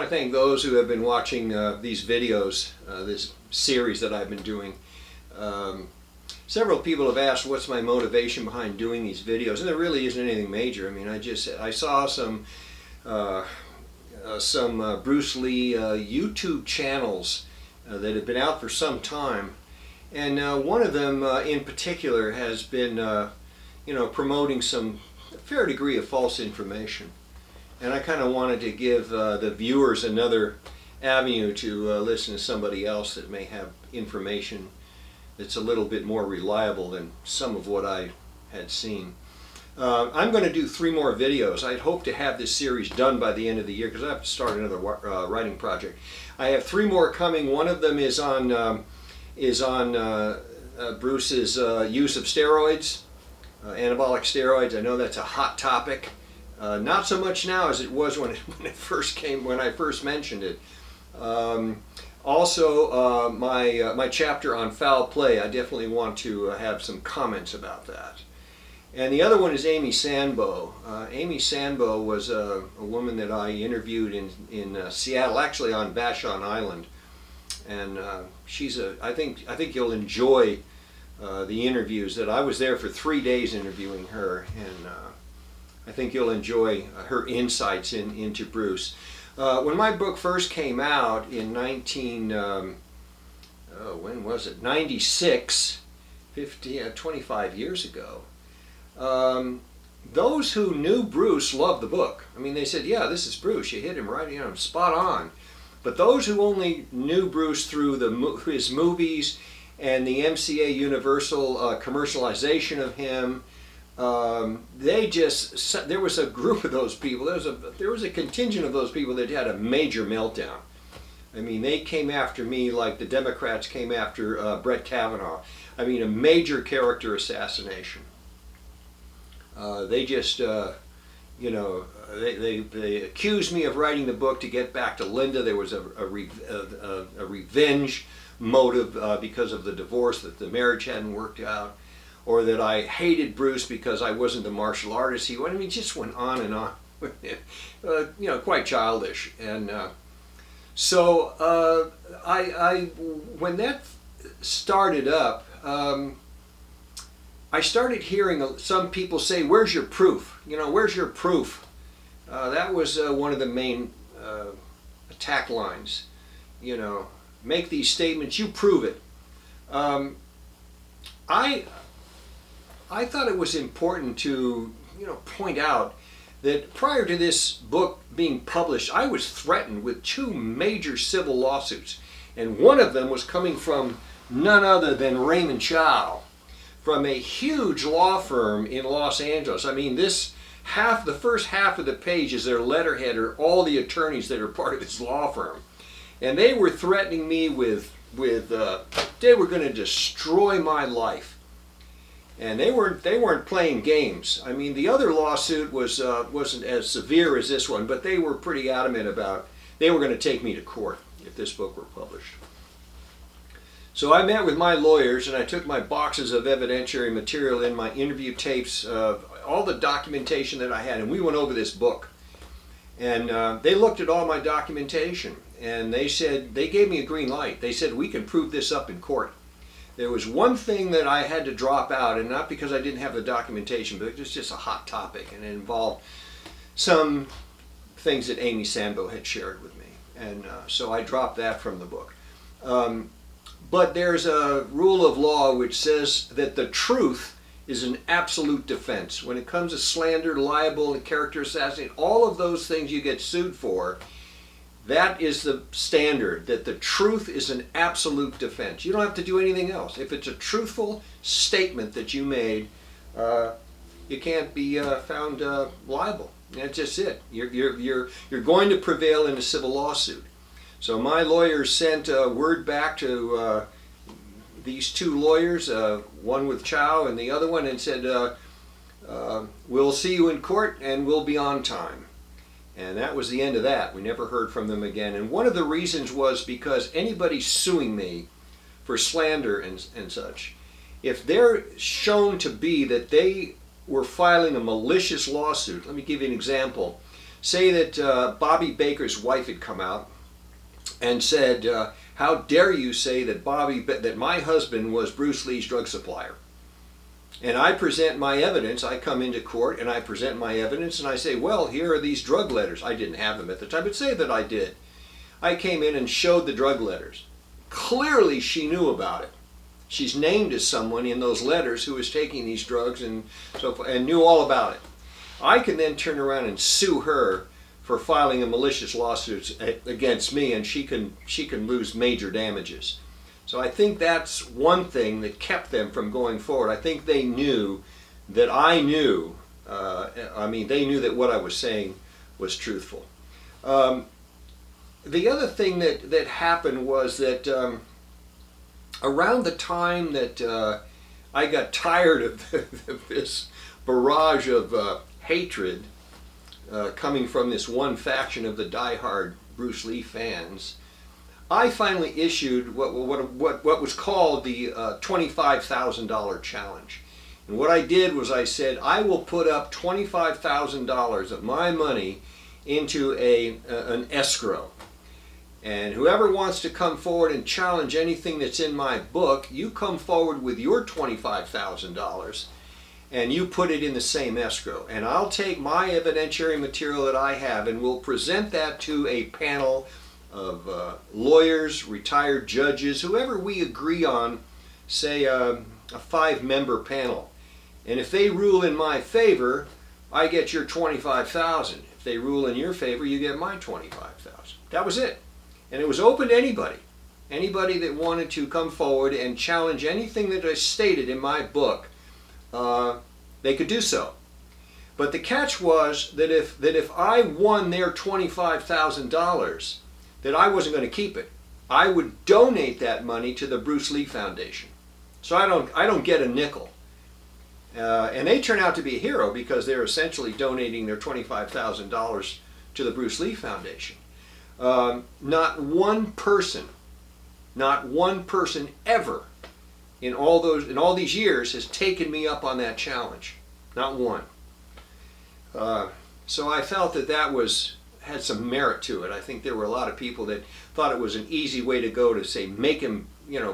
to thank those who have been watching these videos, this series that I've been doing. Several people have asked what's my motivation behind doing these videos, and there really isn't anything major. I mean, I saw some Bruce Lee YouTube channels that have been out for some time, and one of them in particular has been promoting some fair degree of false information. And I kind of wanted to give the viewers another avenue to listen to somebody else that may have information that's a little bit more reliable than some of what I had seen. I'm going to do 3 more videos. I'd hope to have this series done by the end of the year because I have to start another writing project. I have 3 more coming. One of them is on Bruce's use of steroids, anabolic steroids. I know that's a hot topic. Not so much now as it was when I first mentioned it. Also, my chapter on foul play, I definitely want to have some comments about that. And the other one is Amy Sanbo. Amy Sanbo was a woman that I interviewed in Seattle, actually on Vashon Island, and I think you'll enjoy the interviews. That I was there for 3 days interviewing her, and I think you'll enjoy her insights into Bruce. When my book first came out in 96, 25 years ago, those who knew Bruce loved the book. I mean, they said, yeah, this is Bruce, you hit him right, spot on. But those who only knew Bruce through his movies and the MCA Universal commercialization of him, there was a group of those people, there was a contingent of those people that had a major meltdown. I mean, they came after me like the Democrats came after Brett Kavanaugh. I mean, a major character assassination. They accused me of writing the book to get back to Linda. There was a revenge motive because of the divorce, that the marriage hadn't worked out, or that I hated Bruce because I wasn't the martial artist he was. I mean, it just went on and on. Quite childish. And so when that started up, I started hearing some people say, "Where's your proof? Where's your proof?" That was one of the main attack lines. Make these statements, you prove it. I thought it was important to, point out that prior to this book being published, I was threatened with 2 major civil lawsuits, and one of them was coming from none other than Raymond Chow, from a huge law firm in Los Angeles. I mean, the first half of the page is their letterhead, are all the attorneys that are part of this law firm, and they were threatening me with they were going to destroy my life. And they weren't playing games. I mean, the other lawsuit wasn't as severe as this one, but they were pretty adamant about they were going to take me to court if this book were published. So I met with my lawyers, and I took my boxes of evidentiary material in, my interview tapes, all the documentation that I had, and we went over this book. And they looked at all my documentation, and they gave me a green light. They said, we can prove this up in court. There was one thing that I had to drop out, and not because I didn't have the documentation, but it was just a hot topic, and it involved some things that Amy Sanbo had shared with me. And so I dropped that from the book. But there's a rule of law which says that the truth is an absolute defense. When it comes to slander, libel, and character assassination, all of those things you get sued for, that is the standard, that the truth is an absolute defense. You don't have to do anything else. If it's a truthful statement that you made, you can't be found liable. That's just it. You're going to prevail in a civil lawsuit. So my lawyers sent word back to these 2 lawyers, one with Chow and the other one, and said, we'll see you in court and we'll be on time. And that was the end of that. We never heard from them again. And one of the reasons was because anybody suing me for slander and such, if they're shown to be that they were filing a malicious lawsuit, let me give you an example. say that Bobby Baker's wife had come out and said, how dare you say that that my husband was Bruce Lee's drug supplier? And I present my evidence. I come into court and I present my evidence and I say, well, here are these drug letters. I didn't have them at the time, but say that I did. I came in and showed the drug letters. Clearly she knew about it. She's named as someone in those letters who was taking these drugs and so forth, and knew all about it. I can then turn around and sue her for filing a malicious lawsuit against me, and she can lose major damages. So I think that's one thing that kept them from going forward. I think they knew that I knew. They knew that what I was saying was truthful. The other thing that happened was that around the time that I got tired of this barrage of hatred coming from this one faction of the diehard Bruce Lee fans, I finally issued what was called the $25,000 challenge. And what I did was I said, I will put up $25,000 of my money into an escrow. And whoever wants to come forward and challenge anything that's in my book, you come forward with your $25,000 and you put it in the same escrow. And I'll take my evidentiary material that I have and we'll present that to a panel of lawyers, retired judges, whoever we agree on, say a 5-member panel. And if they rule in my favor, I get your $25,000. If they rule in your favor, you get my $25,000. That was it. And it was open to anybody. Anybody that wanted to come forward and challenge anything that I stated in my book, they could do so. But the catch was that if I won their $25,000, that I wasn't going to keep it. I would donate that money to the Bruce Lee Foundation. So I don't get a nickel. And they turn out to be a hero because they're essentially donating their $25,000 to the Bruce Lee Foundation. Not one person ever in all these years has taken me up on that challenge. Not one. So I felt that had some merit to it. I think there were a lot of people that thought it was an easy way to go to say make him,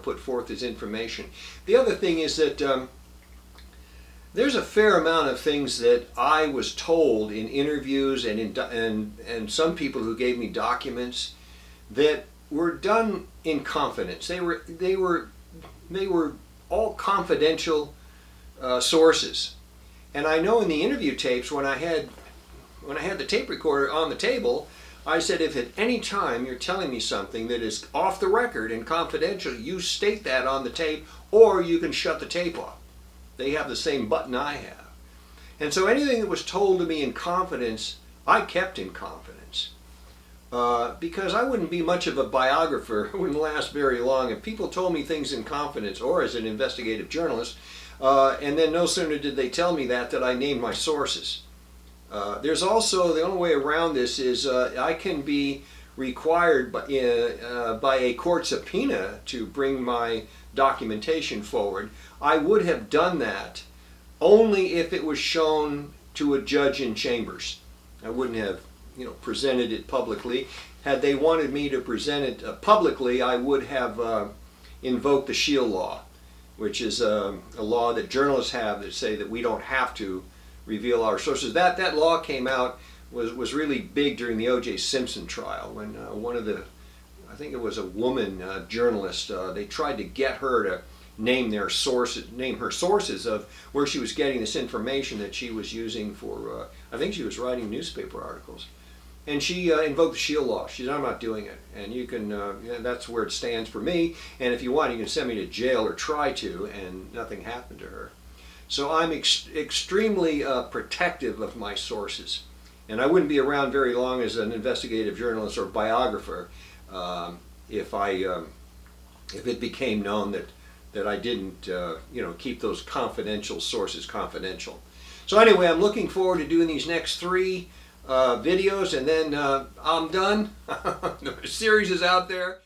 put forth his information. The other thing is that there's a fair amount of things that I was told in interviews and some people who gave me documents that were done in confidence. They were all confidential sources. And I know in the interview tapes when I had the tape recorder on the table, I said, if at any time you're telling me something that is off the record and confidential, you state that on the tape, or you can shut the tape off. They have the same button I have. And so anything that was told to me in confidence, I kept in confidence. Because I wouldn't be much of a biographer. It wouldn't last very long. If people told me things in confidence, or as an investigative journalist, and then no sooner did they tell me that I named my sources. There's also, the only way around this is I can be required by a court subpoena to bring my documentation forward. I would have done that only if it was shown to a judge in chambers. I wouldn't have presented it publicly. Had they wanted me to present it publicly, I would have invoked the Shield Law, which is a law that journalists have that say that we don't have to reveal our sources. That law came out, was really big during the O.J. Simpson trial when I think it was a woman journalist, they tried to get her to name her sources of where she was getting this information that she was using for, I think she was writing newspaper articles. And she invoked the Shield Law. She said, I'm not doing it. And you can, that's where it stands for me. And if you want, you can send me to jail or try to, and nothing happened to her. So I'm extremely protective of my sources. And I wouldn't be around very long as an investigative journalist or biographer if it became known that I didn't keep those confidential sources confidential. So anyway, I'm looking forward to doing these next 3 videos, and then I'm done. The series is out there.